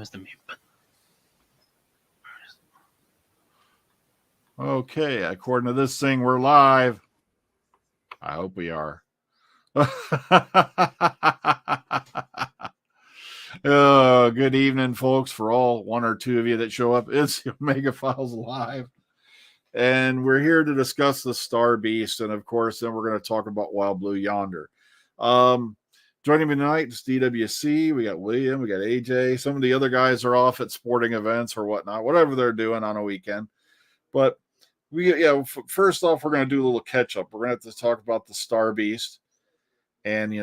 Where's the mute button? Okay, according to this thing, we're live. I hope we are. Good evening, folks, for all one or two of you that show up. It's Omega Files Live. And we're here to discuss the Star Beast. And of course, then we're going to talk about Wild Blue Yonder. Joining me tonight is DWC. We got William, we got AJ. Some of the other guys are off at sporting events or whatnot, whatever they're doing on a weekend. But first off, we're going to do a little catch up. We're going to have to talk about the Star Beast and,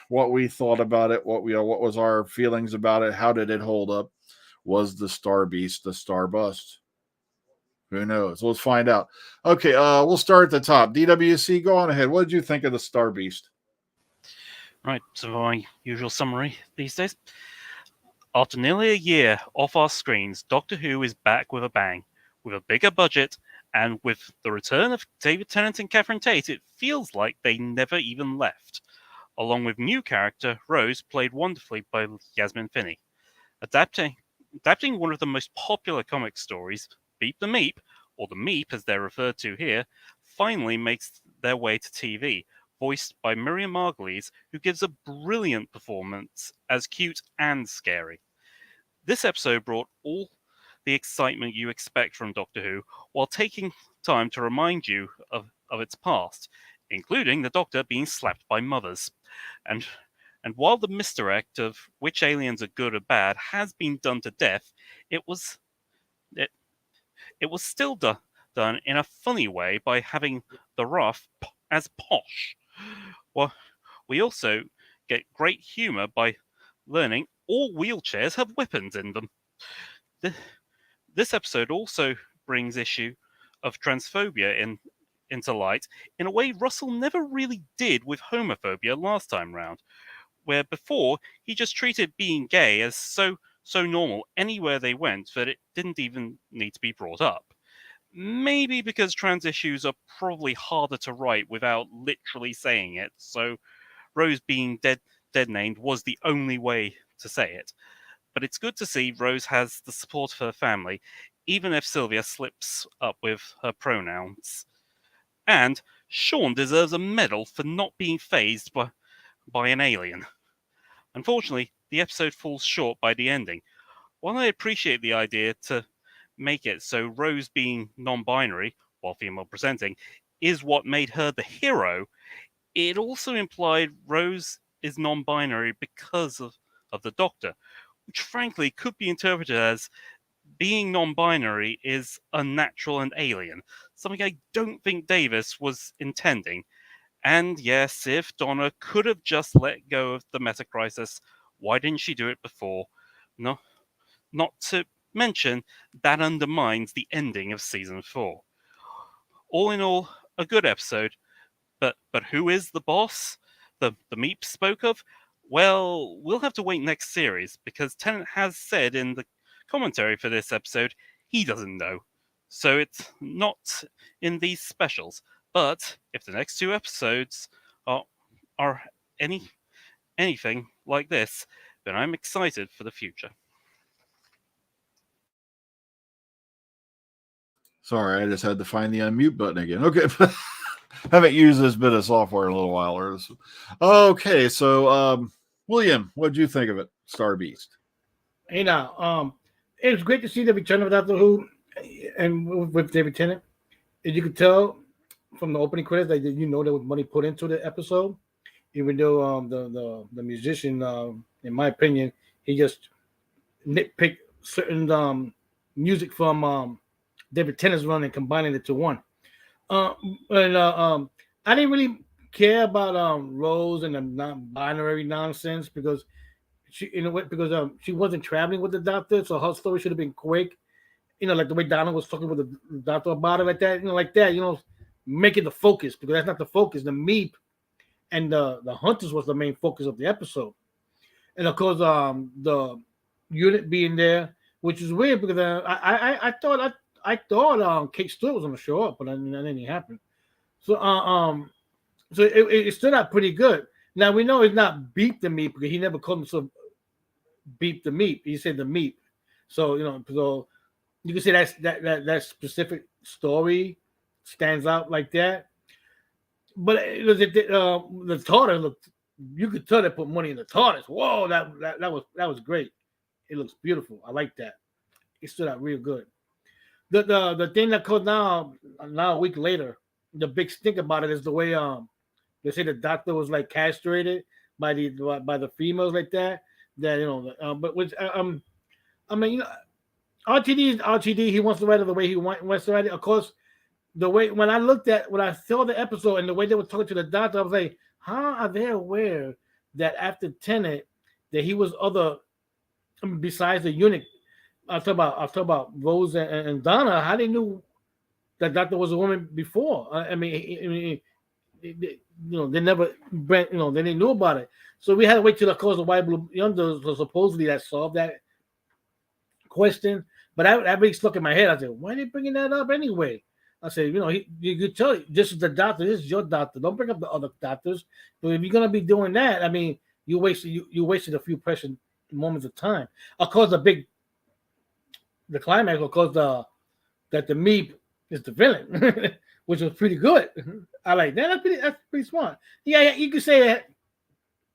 what we thought about it, what was our feelings about it, how did it hold up? Was the Star Beast the Star Bust? Who knows? Let's find out. Okay, we'll start at the top. DWC, go on ahead. What did you think of the Star Beast? Right, so my usual summary these days. After nearly a year off our screens, Doctor Who is back with a bang. With a bigger budget, and with the return of David Tennant and Catherine Tate, it feels like they never even left. Along with new character, Rose, played wonderfully by Yasmin Finney. Adapting one of the most popular comic stories, Beep the Meep, or the Meep as they're referred to here, finally makes their way to TV, voiced by Miriam Margolyes, who gives a brilliant performance as cute and scary. This episode brought all the excitement you expect from Doctor Who, while taking time to remind you of its past, including the Doctor being slapped by mothers. And while the misdirect of which aliens are good or bad has been done to death, it was still done in a funny way by having the Wrath as posh. Well, we also get great humour by learning all wheelchairs have weapons in them. This episode also brings issue of transphobia into light in a way Russell never really did with homophobia last time round, where before he just treated being gay as so normal anywhere they went that it didn't even need to be brought up. Maybe because trans issues are probably harder to write without literally saying it, so Rose being dead named was the only way to say it. But it's good to see Rose has the support of her family, even if Sylvia slips up with her pronouns. And Sean deserves a medal for not being fazed by an alien. Unfortunately, the episode falls short by the ending. While I appreciate the idea to make it so Rose being non-binary, while female presenting, is what made her the hero, it also implied Rose is non-binary because of the Doctor, which frankly could be interpreted as being non-binary is unnatural and alien, something I don't think Davis was intending. And yes, if Donna could have just let go of the meta crisis, why didn't she do it before? No, not to mention that undermines the ending of season 4. All in all, a good episode, but who is the boss? The Meep spoke of? Well, we'll have to wait next series, because Tennant has said in the commentary for this episode he doesn't know. So it's not in these specials. But if the next 2 episodes are anything like this, then I'm excited for the future. Sorry, I just had to find the unmute button again. Okay. Haven't used this bit of software in a little while. Okay, so William, what did you think of it, Star Beast? It was great to see the return of Doctor Who and with David Tennant. As you could tell from the opening credits that there was money put into the episode, even though the musician, in my opinion, he just nitpicked certain music from David Tennant's run and combining it to one. I didn't really care about Rose and the non-binary nonsense because she wasn't traveling with the Doctor, so her story should have been quick. Like the way Donna was talking with the Doctor about it, like that. Make it the focus, because that's not the focus. The Meep and the Hunters was the main focus of the episode, and of course the unit being there, which is weird because I thought Kate Stewart was going to show up, but that didn't happen. So so it stood out pretty good. Now we know it's not Beep the Meep because he never called himself Beep the Meep. He said the Meep. So so you can say that specific story stands out like that. But it was the TARDIS looked. You could tell they put money in the TARDIS. Whoa, that was great. It looks beautiful. I like that. It stood out real good. The thing that comes now a week later, the big stink about it is the way they say the doctor was like castrated by the females like that. That but which I mean RTD is RTD. He wants to write it the way he wants to write it. Of course, the way when I saw the episode and the way they were talking to the doctor, I was like, how are they aware that after Tenet that he was other besides the eunuch? I'll talk about Rose and Donna. How they knew that doctor was a woman before? I mean, they never, they didn't know about it. So we had to wait till, of course, the White Blue Yonder supposedly that solved that question. But that really stuck in my head. I said, why are they bringing that up anyway? I said, you could tell this is the doctor. This is your doctor. Don't bring up the other doctors. But if you're gonna be doing that, I mean, you wasted a few precious moments of time. Of course, the climax, of course, that the Meep is the villain, which was pretty good. I like that. That's pretty smart. Yeah, you could say that.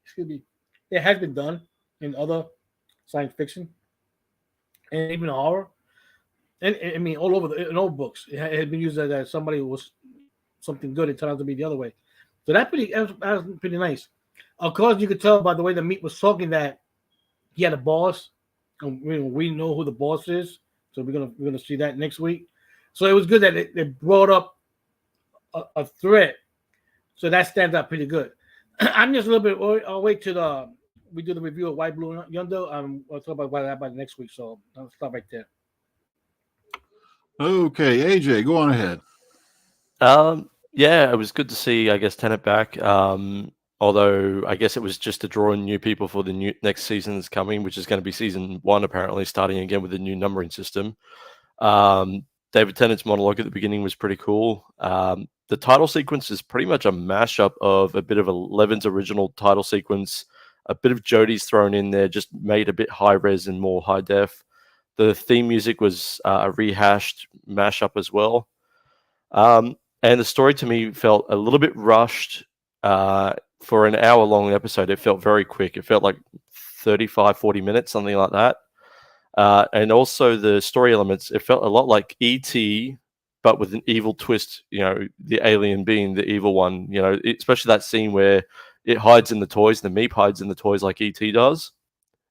Excuse me. It has been done in other science fiction and even horror. And I mean, all over in old books, it had been used as somebody who was something good. It turned out to be the other way. So that was pretty nice. Of course, you could tell by the way the Meep was talking that he had a boss. And we know who the boss is, so we're gonna see that next week. So it was good that it brought up a threat. So that stands out pretty good. I'm just a little bit. I'll wait till we do the review of White Blue Yonder. I'll talk about that by next week. So I'll stop right there. Okay, AJ, go on ahead. Yeah, it was good to see, I guess, Tenet back. Although I guess it was just to draw in new people for the next season that's coming, which is going to be season 1, apparently, starting again with a new numbering system. David Tennant's monologue at the beginning was pretty cool. The title sequence is pretty much a mashup of a bit of Levin's original title sequence, a bit of Jodie's thrown in there, just made a bit high res and more high def. The theme music was a rehashed mashup as well. And the story to me felt a little bit rushed. For an hour-long episode, it felt very quick. It felt like 35, 40 minutes, something like that. And also the story elements, it felt a lot like E.T., but with an evil twist, the alien being the evil one, especially that scene where it hides in the toys, the Meep hides in the toys like E.T. does,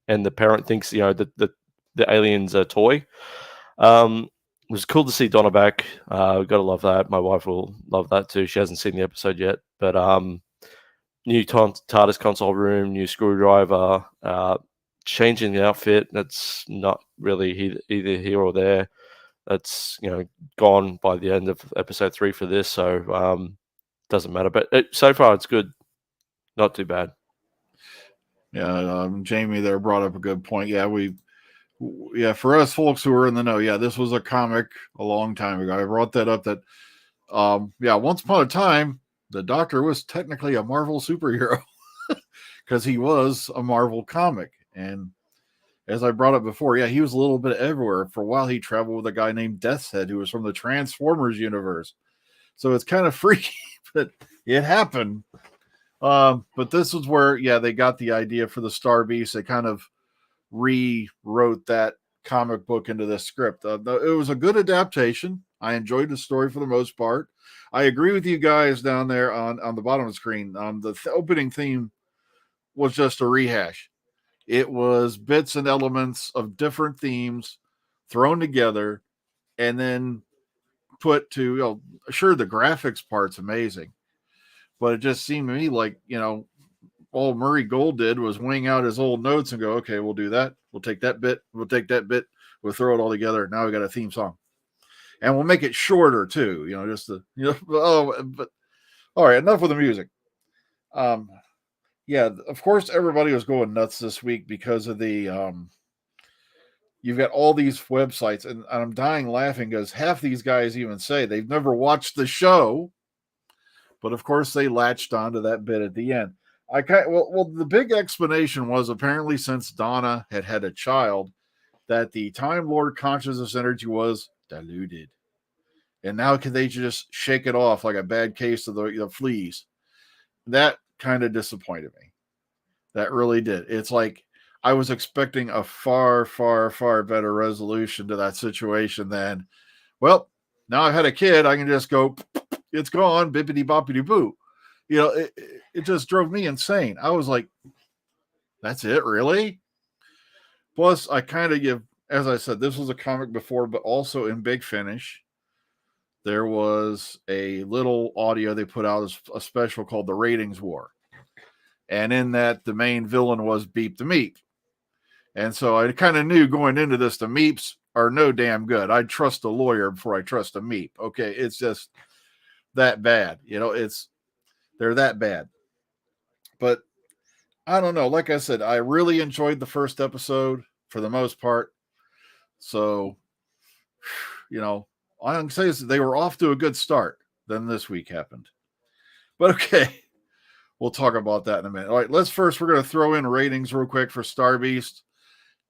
and the parent thinks, that the alien's a toy. It was cool to see Donna back. Gotta love that. My wife will love that too. She hasn't seen the episode yet, but new TARDIS console room, new screwdriver, changing the outfit. That's not really either here or there. That's gone by the end of episode 3 for this, so doesn't matter. But so far, it's good. Not too bad. Yeah, Jamie there brought up a good point. Yeah, for us folks who are in the know, this was a comic a long time ago. I brought that up that, once upon a time, the Doctor was technically a Marvel superhero because he was a Marvel comic. And as I brought up before, he was a little bit everywhere. For a while, he traveled with a guy named Death's Head, who was from the Transformers universe. So it's kind of freaky, but it happened. But this is where, they got the idea for the Star Beast. They kind of rewrote that comic book into this script. It was a good adaptation. I enjoyed the story for the most part. I agree with you guys down there on the bottom of the screen. The opening theme was just a rehash. It was bits and elements of different themes thrown together and then put to, sure, the graphics part's amazing, but it just seemed to me like, all Murray Gold did was wing out his old notes and go, okay, we'll do that. We'll take that bit. We'll take that bit. We'll throw it all together. Now we got a theme song. And we'll make it shorter too, but all right, enough with the music. Of course, everybody was going nuts this week because of the, you've got all these websites, and I'm dying laughing because half these guys even say they've never watched the show, but of course they latched onto that bit at the end. The big explanation was apparently since Donna had a child, that the Time Lord consciousness energy was diluted. And now can they just shake it off like a bad case of the fleas? That kind of disappointed me. That really did. It's like I was expecting a far, far, far better resolution to that situation than, well, now I've had a kid, I can just go, it's gone, bippity boppity boo. It just drove me insane. I was like, that's it, really? Plus, I kind of give, as I said, this was a comic before, but also in Big Finish, there was a little audio they put out as a special called The Ratings War. And in that, the main villain was Beep the Meep. And so I kind of knew going into this, the Meeps are no damn good. I'd trust a lawyer before I trust a Meep. Okay, it's just that bad. They're that bad. But I don't know. Like I said, I really enjoyed the first episode for the most part. So, all I can say is they were off to a good start. Then this week happened. But okay, we'll talk about that in a minute. All right, we're going to throw in ratings real quick for Star Beast.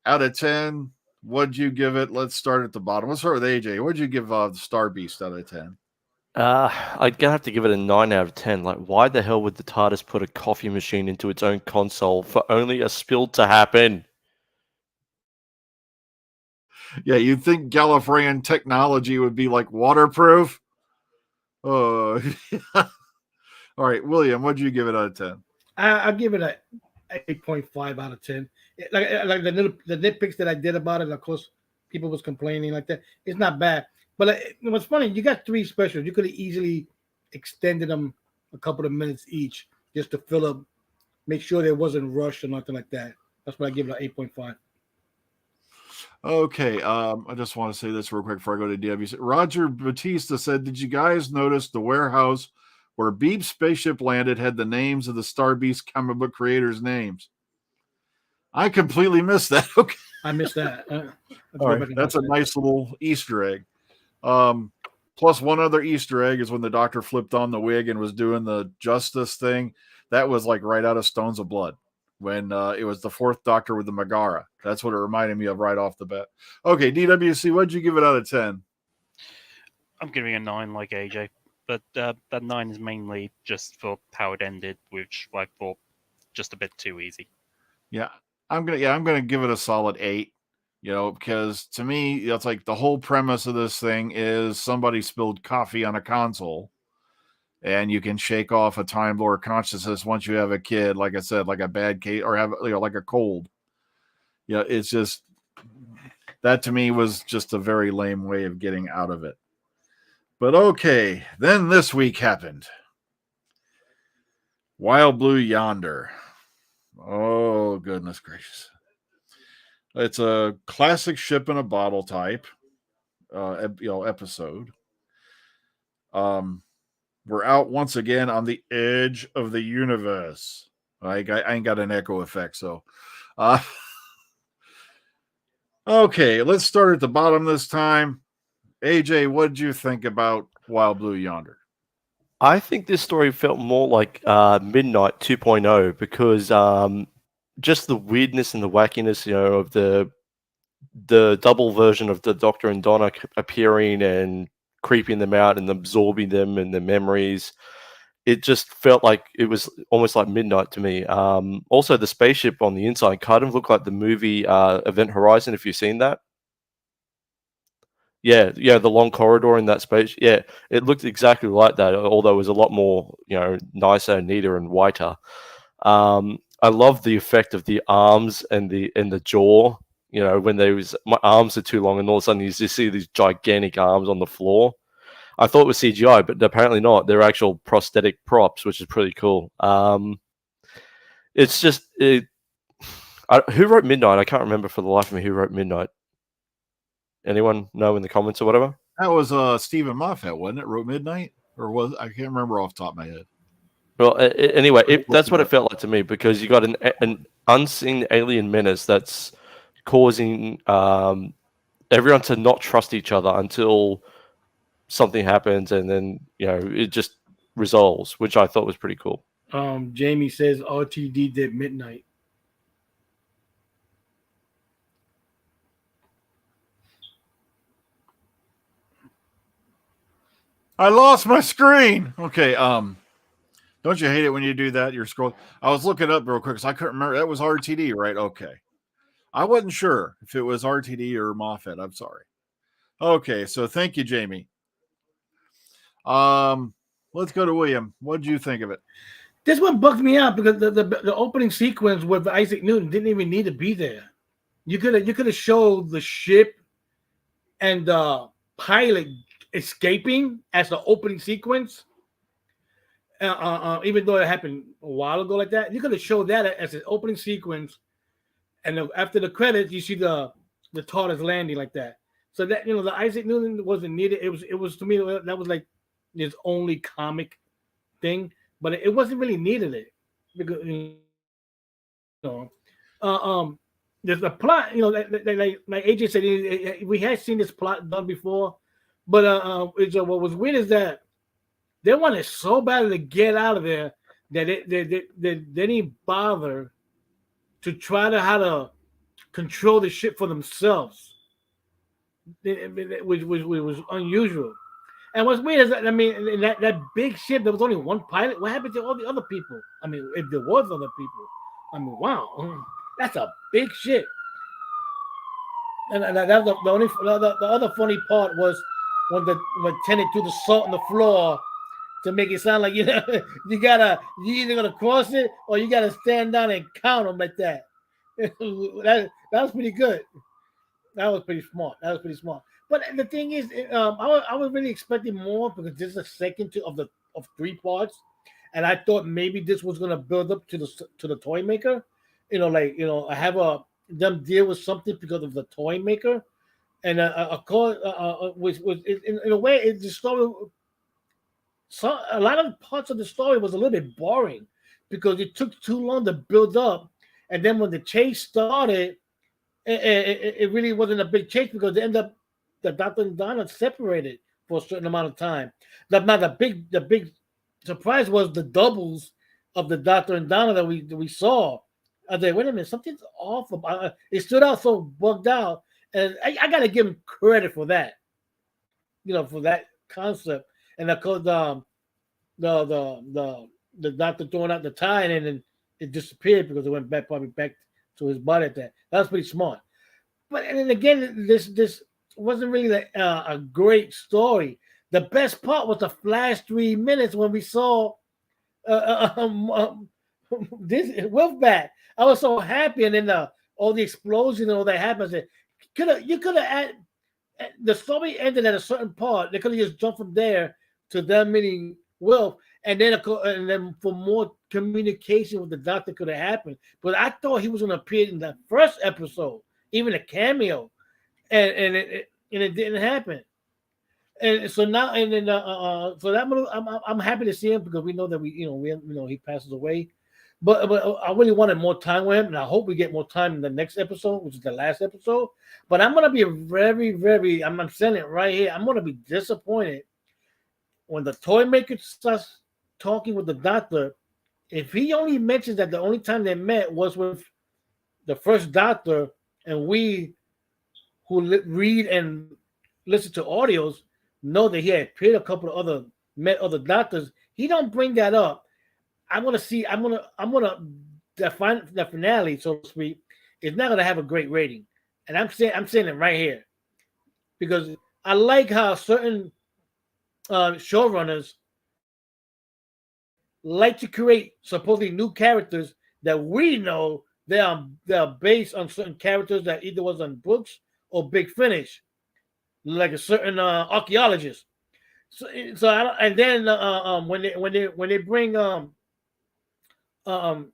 Out of 10, what'd you give it? Let's start at the bottom. Let's start with AJ. What'd you give the Star Beast out of 10? I'd gonna have to give it a 9 out of 10. Like, why the hell would the TARDIS put a coffee machine into its own console for only a spill to happen? Yeah, you'd think Gallifreyan technology would be like waterproof. Oh, all right, William, what'd you give it out of 10? I'll give it a 8.5 out of 10. Like the nitpicks that I did about it, of course, people was complaining like that. It's not bad. But what's funny, you got 3 specials. You could have easily extended them a couple of minutes each just to fill up, make sure there wasn't rushed or nothing like that. That's why I give it an 8.5. Okay, I just want to say this real quick before I go to DW. Roger Batista said, did you guys notice the warehouse where Beep's spaceship landed had the names of the Star Beast comic book creators' names? I completely missed that. Okay. I missed that. All right, that's a nice little Easter egg. Plus, one other Easter egg is when the Doctor flipped on the wig and was doing the Justice thing. That was like right out of Stones of Blood when it was the 4th Doctor with the Megara. That's what it reminded me of right off the bat. Okay, DWC, what'd you give it out of 10? I'm giving a 9 like AJ, but that 9 is mainly just for how it ended, which I thought just a bit too easy. Yeah, I'm gonna give it a solid 8. Because to me, it's like the whole premise of this thing is somebody spilled coffee on a console, and you can shake off a Time Lord consciousness once you have a kid, like I said, like a bad case or have like a cold. It's just that to me was just a very lame way of getting out of it. But okay, then this week happened. Wild Blue Yonder. Oh, goodness gracious. It's a classic ship in a bottle type, episode. We're out once again on the edge of the universe. I ain't got an echo effect, so. Okay, let's start at the bottom this time. AJ, what did you think about Wild Blue Yonder? I think this story felt more like Midnight 2.0 because just the weirdness and the wackiness, of the double version of the Doctor and Donna appearing and creeping them out and absorbing them and their memories. It just felt like it was almost like Midnight to me. Also, the spaceship on the inside kind of looked like the movie Event Horizon, if you've seen that. Yeah, the long corridor in that space. Yeah, it looked exactly like that, although it was a lot more, nicer, neater, and whiter. I love the effect of the arms and the jaw. When my arms are too long, and all of a sudden you just see these gigantic arms on the floor. I thought it was CGI, but apparently not. They're actual prosthetic props, which is pretty cool. It's just who wrote Midnight? I can't remember for the life of me who wrote Midnight. Anyone know in the comments or whatever? That was Stephen Moffat, wasn't it? Wrote Midnight, or was I can't remember off the top of my head. Well, anyway, that's what it felt like to me because you got an unseen alien menace that's causing everyone to not trust each other until something happens, and then it just resolves, which I thought was pretty cool. Jamie says RTD did Midnight. I lost my screen. Okay, don't you hate it when you do that? You're scrolling. I was looking up real quick because I couldn't remember. That was RTD, right? Okay. I wasn't sure if it was RTD or Moffat. I'm sorry. Okay, so thank you, Jamie. Let's go to William. What did you think of it? This one bugged me out because the opening sequence with Isaac Newton didn't even need to be there. You could have showed the ship and the pilot escaping as the opening sequence. Even though it happened a while ago like that, you could have showed that as an opening sequence, and after the credits, you see the TARDIS landing like that. So that the Isaac Newton wasn't needed. It was to me that was like his only comic thing, but it wasn't really needed. It because there's a plot. Like AJ said, we had seen this plot done before, but what was weird is that they wanted so bad to get out of there that they didn't bother to try to how to control the ship for themselves, which was unusual. And what's weird is that in that big ship, there was only one pilot. What happened to all the other people? I mean, if there was other people, I mean, wow, that's a big ship. And that was the other funny part was when Tennant threw the salt on the floor to make it sound like you either gonna cross it or you gotta stand down and count them like that. that was pretty good. That was pretty smart. But the thing is, I was really expecting more because this is the second of 3 parts, and I thought maybe this was gonna build up to the toy maker. Have them deal with something because of the toy maker, and which was in a way the story. So a lot of parts of the story was a little bit boring because it took too long to build up, and then when the chase started, it really wasn't a big chase because they ended up the Doctor and Donna separated for a certain amount of time. The big surprise was the doubles of the Doctor and Donna that we saw. I said, wait a minute, something's off about it. Stood out so bugged out, and I got to give him credit for that. For that concept. And of course, the Doctor throwing out the tie, and then it disappeared because it went probably back to his body at that. That was pretty smart. But and then again, this wasn't really a great story. The best part was the flash 3 minutes when we saw this Wolfbat. I was so happy, and then all the explosion and all that happened. You could have the story ended at a certain part. They could have just jumped from there to them meeting Wilf, and then for more communication with the Doctor could have happened. But I thought he was going to appear in the first episode, even a cameo, and it didn't happen. And so now, and then so that I'm happy to see him because we know that he passes away. But I really wanted more time with him, and I hope we get more time in the next episode, which is the last episode. But I'm gonna be very, very. I'm saying it right here. I'm gonna be disappointed when the toy maker starts talking with the Doctor. If he only mentions that the only time they met was with the first Doctor, and we who read and listen to audios know that he had appeared a couple of met other Doctors. He don't bring that up. I'm gonna define the finale, so to speak, is not gonna have a great rating, and I'm saying it right here because I like how certain showrunners like to create supposedly new characters that we know they are based on certain characters that either was on books or Big Finish, like a certain archaeologist. And then when they bring and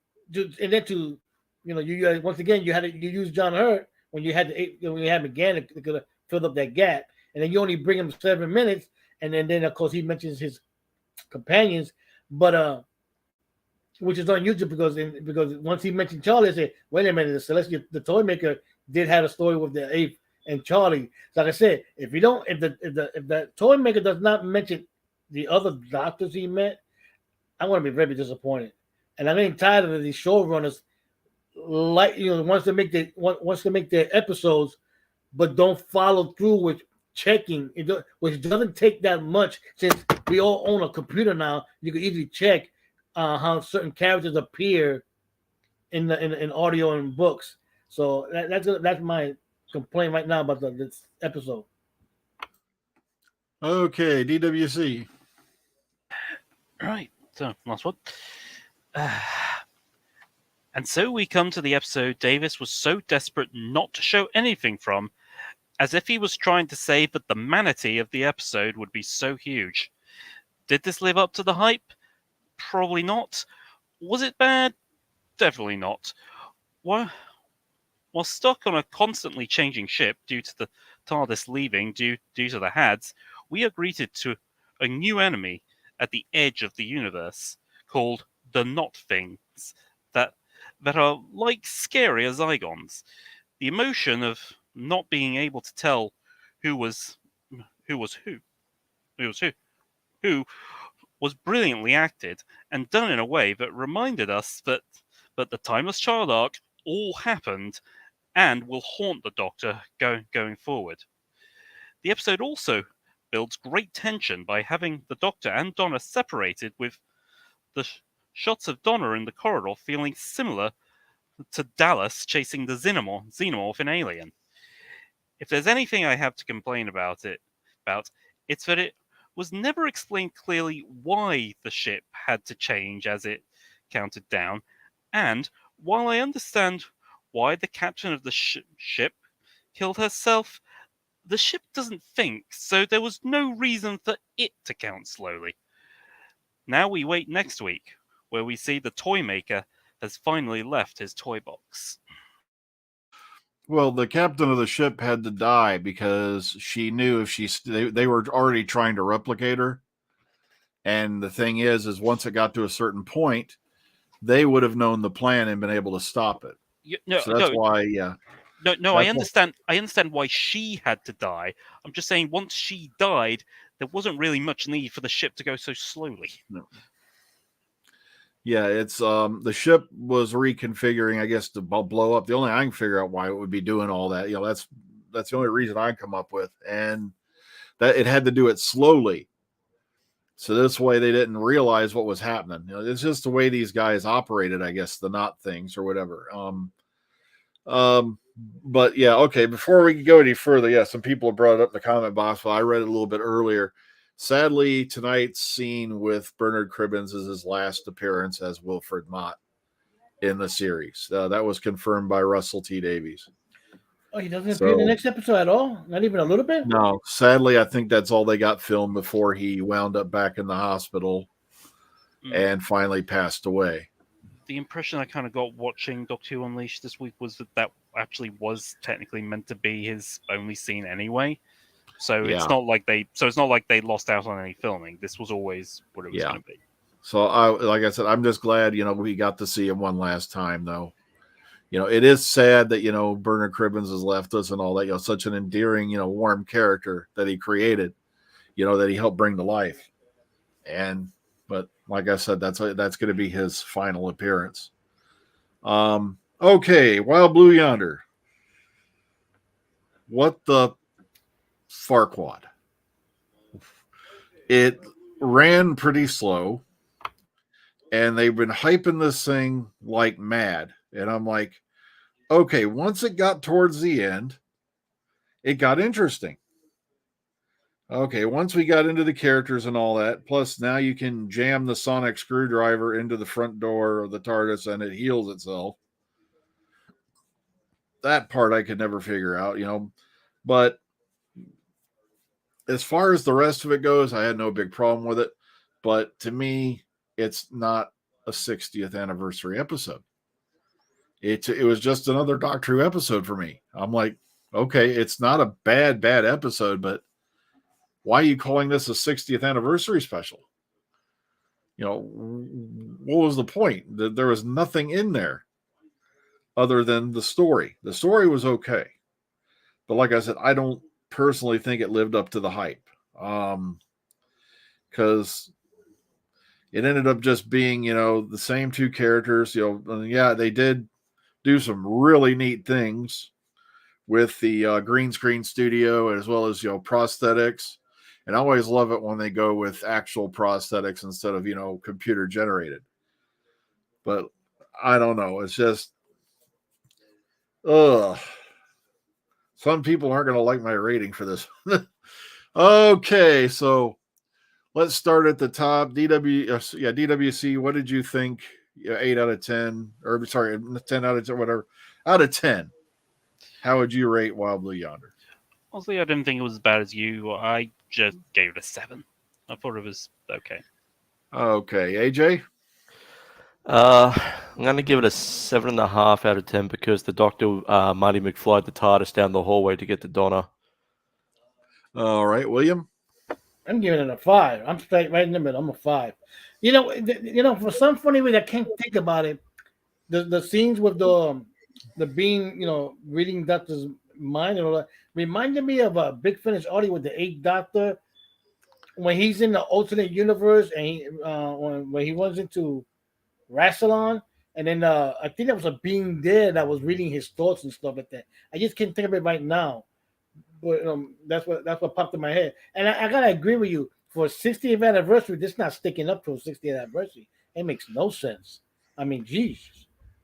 then to you once again you use John Hurt when you had McGann to could have filled up that gap, and then you only bring him 7 minutes, and then of course he mentions his companions, but which is unusual because once he mentioned Charlie, I said, wait a minute, the toy maker did have a story with the Ape and Charlie. So like I said, if the toy maker does not mention the other Doctors he met, I'm going to be very disappointed. And I'm getting tired of these showrunners, wants to make their episodes, but don't follow through with checking, which doesn't take that much since we all own a computer now. You can easily check how certain characters appear in audio and books. So that's my complaint right now about this episode. Okay, DWC. Right. So last one. And so we come to the episode Davis was so desperate not to show anything from, as if he was trying to say that the manatee of the episode would be so huge. Did this live up to the hype? Probably not. Was it bad? Definitely not. While stuck on a constantly changing ship due to the TARDIS leaving due to the Hads, we are greeted to a new enemy at the edge of the universe called the Not Things that are like scarier Zygons. The emotion of not being able to tell who was who was brilliantly acted and done in a way that reminded us that the timeless child arc all happened and will haunt the Doctor going forward. The episode also builds great tension by having the Doctor and Donna separated, with the shots of Donna in the corridor feeling similar to Dallas chasing the xenomorph in Alien. If there's anything I have to complain about, it's that it was never explained clearly why the ship had to change as it counted down, and while I understand why the captain of the ship killed herself, the ship doesn't think, so there was no reason for it to count slowly. Now we wait next week, where we see the toy maker has finally left his toy box. Well, the captain of the ship had to die because she knew if they were already trying to replicate her. And the thing is once it got to a certain point, they would have known the plan and been able to stop it. So that's why, yeah. No, I understand. I understand why she had to die. I'm just saying, once she died, there wasn't really much need for the ship to go so slowly. No. Yeah, it's the ship was reconfiguring, I guess, to blow up. The only I can figure out why it would be doing all that, that's the only reason I come up with, and that it had to do it slowly. So this way they didn't realize what was happening. It's just the way these guys operated, I guess, the Not Things or whatever. But yeah, okay. Before we go any further, yeah, some people have brought it up in the comment box. Well, I read it a little bit earlier. Sadly, tonight's scene with Bernard Cribbins is his last appearance as Wilfred Mott in the series. That was confirmed by Russell T. Davies. Oh, he doesn't appear in the next episode at all? Not even a little bit? No, sadly, I think that's all they got filmed before he wound up back in the hospital and finally passed away. The impression I kind of got watching Doctor Who Unleashed this week was that actually was technically meant to be his only scene anyway. So it's not like they lost out on any filming. This was always what it was going to be. So like I said, I'm just glad, we got to see him one last time though. It is sad that, Bernard Cribbins has left us and all that, such an endearing, warm character that he created, that he helped bring to life. But like I said, that's going to be his final appearance. Okay. Wild Blue Yonder. What the Farquad? It ran pretty slow and they've been hyping this thing like mad. And I'm like, okay, once it got towards the end, it got interesting. Okay, once we got into the characters and all that, plus now you can jam the sonic screwdriver into the front door of the TARDIS and it heals itself. That part I could never figure out, But as far as the rest of it goes, I had no big problem with it. But to me, it's not a 60th anniversary episode. It was just another Doctor Who episode for me. I'm like, okay, it's not a bad episode, but why are you calling this a 60th anniversary special? What was the point? There was nothing in there other than the story. The story was okay. But like I said, I don't personally think it lived up to the hype. Because it ended up just being, the same two characters. Yeah, they did do some really neat things with the green screen studio as well as prosthetics. And I always love it when they go with actual prosthetics instead of computer generated. But I don't know. It's just, ugh. Some people aren't going to like my rating for this. Okay, so let's start at the top. DWC. What did you think? 8 out of 10, or sorry, 10 out of 10, whatever. Out of 10, how would you rate Wild Blue Yonder? Honestly, I didn't think it was as bad as you. I just gave it a 7. I thought it was okay. Okay, AJ. I'm going to give it a 7.5 out of 10 because the Doctor Marty McFly the TARDIS down the hallway to get to Donna. All right, William. I'm giving it a 5. I'm straight right in the middle. I'm a 5. For some funny reason I can't think about it. The scenes with the being, reading Doctor's mind and all that reminded me of a Big Finish Artie with the 8th Doctor when he's in the alternate universe and when he runs into Rassilon, and then I think there was a being there that was reading his thoughts and stuff like that. I just can't think of it right now, but that's what popped in my head. And I gotta agree with you. For a 60th anniversary, this not sticking up to a 60th anniversary. It makes no sense. I mean, geez,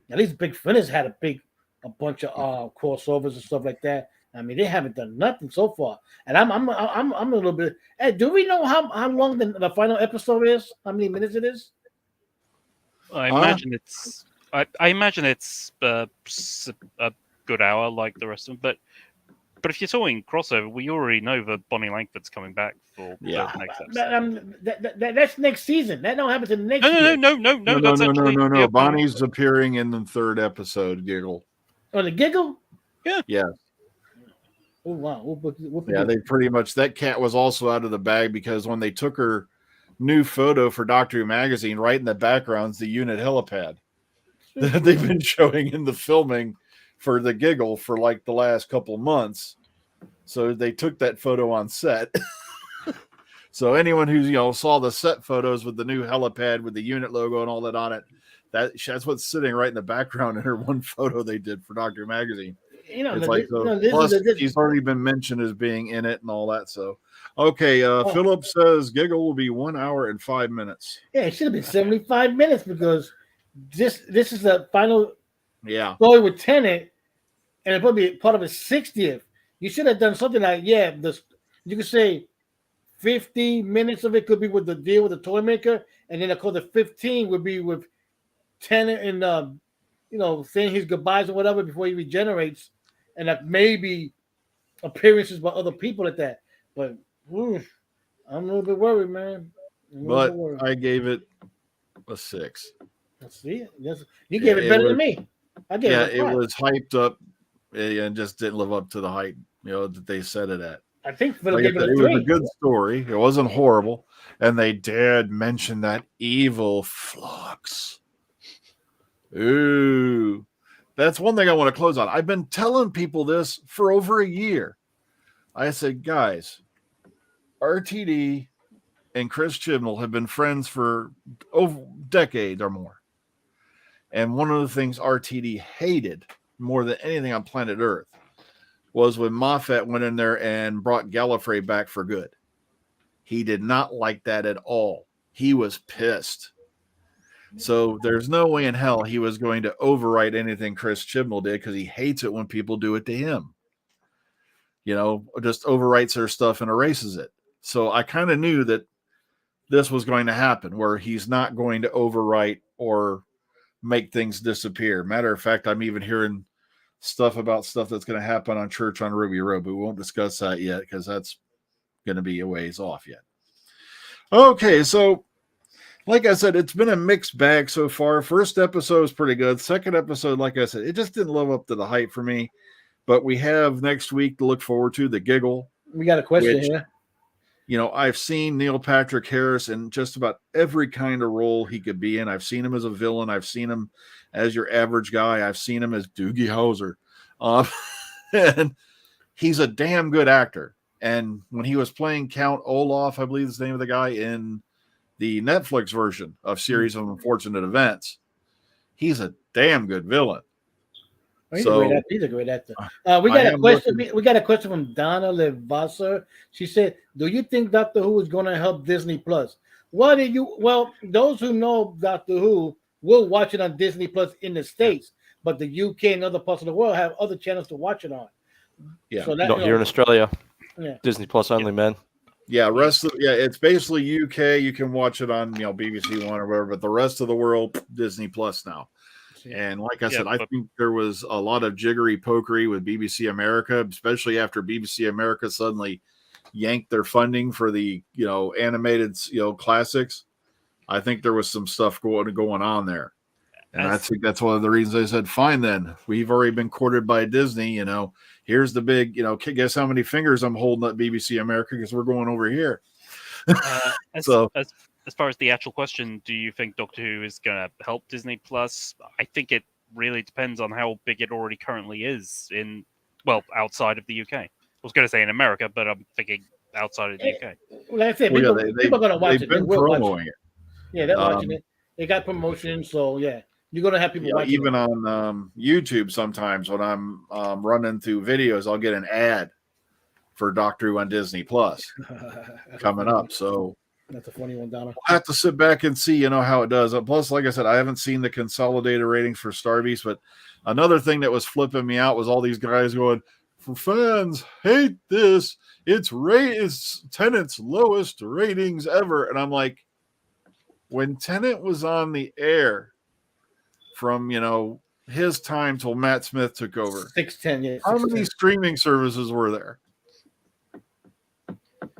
at least Big Finish had a bunch of crossovers and stuff like that. I mean, they haven't done nothing so far. And I'm a little bit. Hey, do we know how long the final episode is? How many minutes it is? I imagine it's. I imagine it's a good hour like the rest of them, but if you're talking crossover, we already know that Bonnie Langford's coming back for the next episode. That's next season. That don't happen to the next year. No. That's actually no. Bonnie's appearing in the 3rd episode. Giggle. Oh, the Giggle? Yeah. Oh wow. They pretty much, that cat was also out of the bag because when they took her new photo for Doctor Who magazine, right in the background's the unit helipad that they've been showing in the filming for the Giggle for like the last couple months. So they took that photo on set. So anyone who's saw the set photos with the new helipad with the unit logo and all that on it, that's what's sitting right in the background in her one photo they did for Doctor Who magazine. Plus she's already been mentioned as being in it and all that. So okay, Philip says Giggle will be 1 hour and 5 minutes. Yeah, it should have been 75 minutes because this is the final story with Tennant, and it'll probably be part of his 60th. You should have done something like, you could say 50 minutes of it could be with the deal with the toy maker, and then of course the 15 would be with Tennant and saying his goodbyes or whatever before he regenerates, and that maybe appearances by other people at that. But I'm a little bit worried, man. I gave it a 6. Let's see it. You gave it better than me. I gave it a 5. It was hyped up and just didn't live up to the hype, that they said it at. I think Phil Like gave it a 3. it was a good story. It wasn't horrible, and they did mention that evil flux. Ooh, that's one thing I want to close on. I've been telling people this for over a year. I said, guys, RTD and Chris Chibnall have been friends for over decades or more. And one of the things RTD hated more than anything on planet Earth was when Moffat went in there and brought Gallifrey back for good. He did not like that at all. He was pissed. So there's no way in hell he was going to overwrite anything Chris Chibnall did because he hates it when people do it to him. Just overwrites their stuff and erases it. So I kind of knew that this was going to happen, where he's not going to overwrite or make things disappear. Matter of fact, I'm even hearing stuff about stuff that's going to happen on Church on Ruby Road, but we won't discuss that yet because that's going to be a ways off yet. Okay, so like I said, it's been a mixed bag so far. First episode was pretty good. Second episode, like I said, it just didn't live up to the hype for me. But we have next week to look forward to, the Giggle. We got a question here. I've seen Neil Patrick Harris in just about every kind of role he could be in. I've seen him as a villain. I've seen him as your average guy. I've seen him as Doogie Howser. And he's a damn good actor. And when he was playing Count Olaf, I believe is the name of the guy, in the Netflix version of Series of Unfortunate Events, he's a damn good villain. He's So a great actor. I We got a am question. looking- We got a question from Donna Levasser. She said, "Do you think Doctor Who is going to help Disney Plus?" What do you? Well, those who know Doctor Who will watch it on Disney Plus in the States, but the UK and other parts of the world have other channels to watch it on. Yeah. So that, Not here in Australia. Yeah. Disney Plus only, man. Yeah, it's basically UK. You can watch it on BBC One or whatever, but the rest of the world, Disney Plus now. And like I said, I think there was a lot of jiggery pokery with BBC America, especially after BBC America suddenly yanked their funding for the animated classics. I think there was some stuff going on there. And I think that's one of the reasons I said, fine, then we've already been courted by Disney. Here's the big, guess how many fingers I'm holding at BBC America because we're going over here. As far as the actual question, do you think Doctor Who is going to help Disney Plus? I think it really depends on how big it already currently is outside of the UK. I was going to say in America, but I'm thinking outside of the UK. Like I said, people are going to watch it. They've been promoting it. Yeah, they're watching it. They got promotion, so yeah. You're gonna have people watching even on YouTube. Sometimes when I'm running through videos, I'll get an ad for Doctor Who on Disney Plus coming up. So that's a funny one, Donna. I'll have to sit back and see, how it does. Plus, like I said, I haven't seen the consolidated ratings for Starbeast. But another thing that was flipping me out was all these guys going, "For fans hate this. It's Tennant's lowest ratings ever," and I'm like, when Tennant was on the air. From his time till Matt Smith took over, 610. Yeah, how many streaming services were there?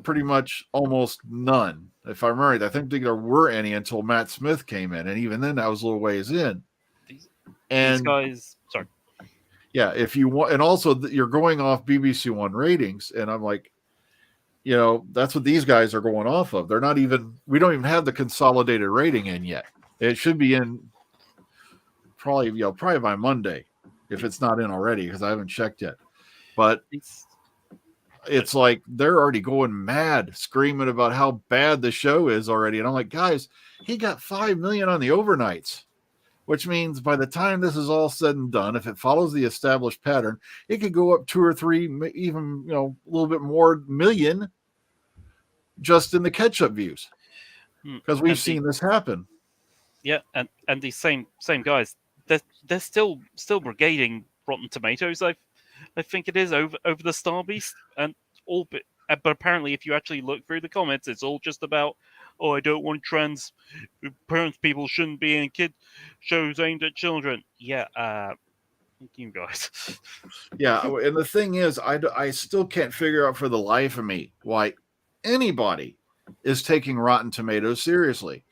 Pretty much almost none, if I remember right. I think there were any until Matt Smith came in, and even then, that was a little ways in. These And guys, sorry, yeah, if you want, and also you're going off BBC One ratings, and I'm like, that's what these guys are going off of. They're not even. We don't even have the consolidated rating in yet. It should be in. Probably by Monday, if it's not in already, because I haven't checked yet. But it's like they're already going mad, screaming about how bad the show is already. And I'm like, guys, he got 5 million on the overnights, which means by the time this is all said and done, if it follows the established pattern, it could go up 2 or 3, even a little bit more million just in the catch-up views, because we've seen this happen. Yeah, and these same guys. They're still brigading Rotten Tomatoes. I think it is over the Starbeast and all. But apparently, if you actually look through the comments, it's all just about, "Oh, I don't want trans people shouldn't be in kid shows aimed at children." Yeah, you guys. Yeah, and the thing is, I still can't figure out for the life of me why anybody is taking Rotten Tomatoes seriously,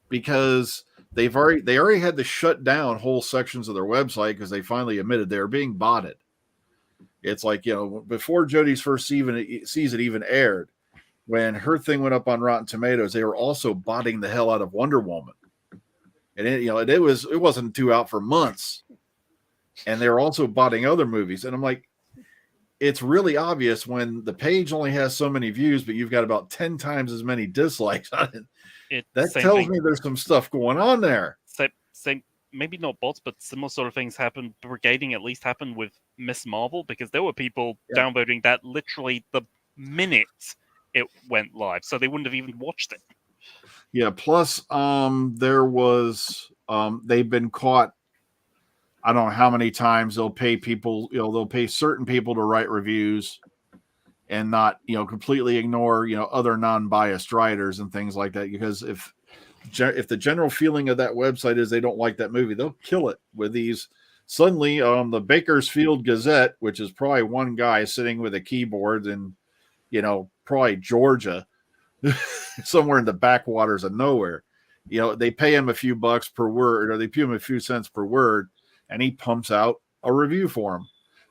because they already had to shut down whole sections of their website because they finally admitted they were being botted. It's like, before Jodie's first season even aired, when her thing went up on Rotten Tomatoes, they were also botting the hell out of Wonder Woman. And it wasn't due out for months. And they were also botting other movies. And I'm like, it's really obvious when the page only has so many views, but you've got about 10 times as many dislikes on it. That tells me there's some stuff going on there. Same, maybe not bots, but similar sort of things happened. Brigading at least happened with Miss Marvel, because there were people downvoting that literally the minute it went live, so they wouldn't have even watched it. Yeah. Plus, there was they've been caught. I don't know how many times they'll pay people. They'll pay certain people to write reviews, and not, completely ignore, other non-biased writers and things like that. Because if the general feeling of that website is they don't like that movie, they'll kill it with these. Suddenly, the Bakersfield Gazette, which is probably one guy sitting with a keyboard in, probably Georgia, somewhere in the backwaters of nowhere, they pay him a few bucks per word, or they pay him a few cents per word, and he pumps out a review for him.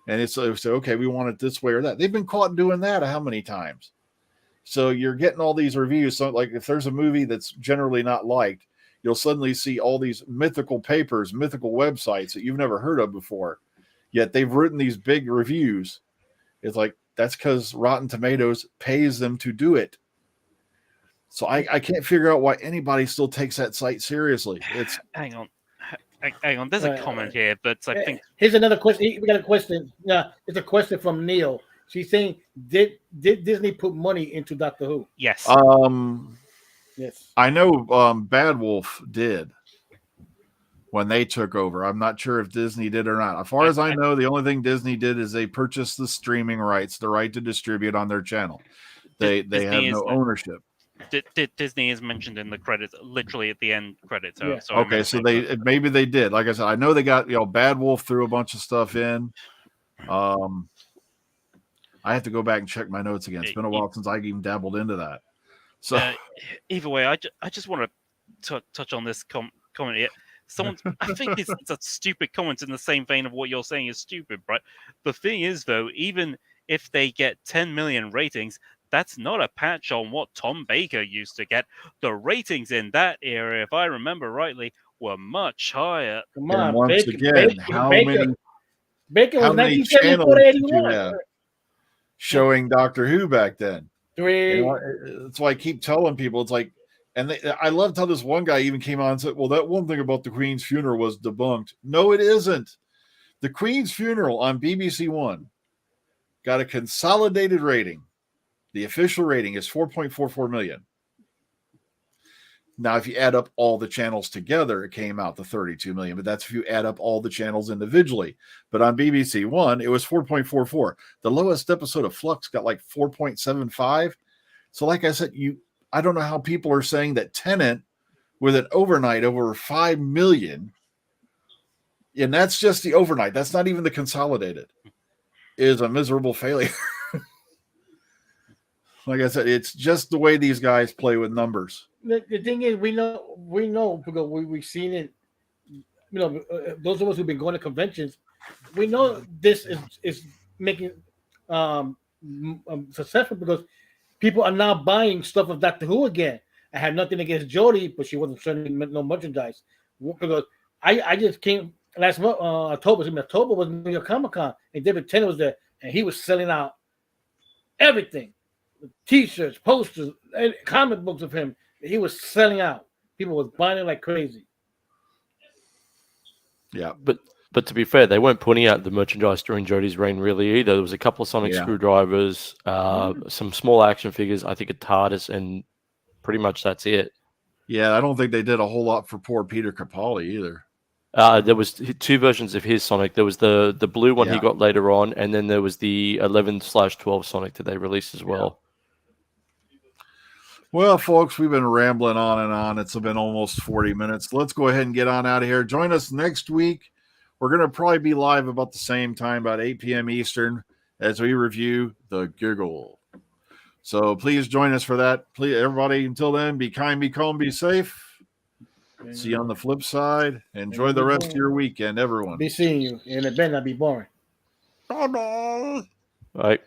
And it's okay, we want it this way or that. They've been caught doing that how many times? So you're getting all these reviews. So, like, if there's a movie that's generally not liked, you'll suddenly see all these mythical papers, mythical websites that you've never heard of before. Yet they've written these big reviews. It's like, that's because Rotten Tomatoes pays them to do it. So I can't figure out why anybody still takes that site seriously. Hang on. Hang on, there's a comment here, but I think here's another question. We got a question. Yeah, it's a question from Neil. She's saying, did Disney put money into Doctor Who? yes. Yes. I know Bad Wolf did when they took over. I'm not sure if Disney did or not. As far as I know, the only thing Disney did is they purchased the streaming rights, the right to distribute on their channel. They have no ownership. Disney is mentioned in the credits, literally at the end credits. So, Yeah. so Okay, so maybe they did. Like I said, I know they got Bad Wolf threw a bunch of stuff in. I have to go back and check my notes again. It's been a while since I even dabbled into that. So either way, I just want to touch on this comment here. Someone, I think it's a stupid comment in the same vein of what you're saying is stupid, right? The thing is, though, even if they get 10 million ratings, that's not a patch on what Tom Baker used to get. The ratings in that era, if I remember rightly, were much higher. Come and on, once again, how many Baker was channels 1974 to did you 81. have showing Doctor Who back then? Three. That's why I keep telling people. It's like, and I loved how this one guy even came on and said, well, that one thing about the Queen's funeral was debunked. No, it isn't. The Queen's funeral on BBC One got a consolidated rating. The official rating is 4.44 million. Now, if you add up all the channels together, it came out to 32 million, but that's if you add up all the channels individually. But on BBC One, it was 4.44. The lowest episode of Flux got like 4.75. So like I said, I don't know how people are saying that Tenet with an overnight over 5 million, and that's just the overnight, that's not even the consolidated, is a miserable failure. Like I said, it's just the way these guys play with numbers. The thing is, we know because we've seen it. Those of us who've been going to conventions, we know this is making successful because people are now buying stuff of Doctor Who again. I had nothing against Jodie, but she wasn't selling no merchandise because I just came last month, October. October was New York Comic Con, and David Tennant was there, and he was selling out everything. T-shirts, posters, and comic books of him. He was selling out. People was buying it like crazy. Yeah, but to be fair, they weren't putting out the merchandise during Jodie's reign really either. There was a couple of Sonic screwdrivers, some small action figures, I think a TARDIS, and pretty much that's it. Yeah, I don't think they did a whole lot for poor Peter Capaldi either. There was two versions of his Sonic. There was the blue one he got later on, and then there was the 11/12 Sonic that they released as well. Well, folks, we've been rambling on and on. It's been almost 40 minutes. Let's go ahead and get on out of here. Join us next week. We're going to probably be live about the same time, about 8 p.m. Eastern, as we review The Giggle. So please join us for that. Please, everybody, until then, be kind, be calm, be safe. See you on the flip side. Enjoy the rest of your weekend, everyone. Be seeing you, and it better not be boring. Bye-bye. All right.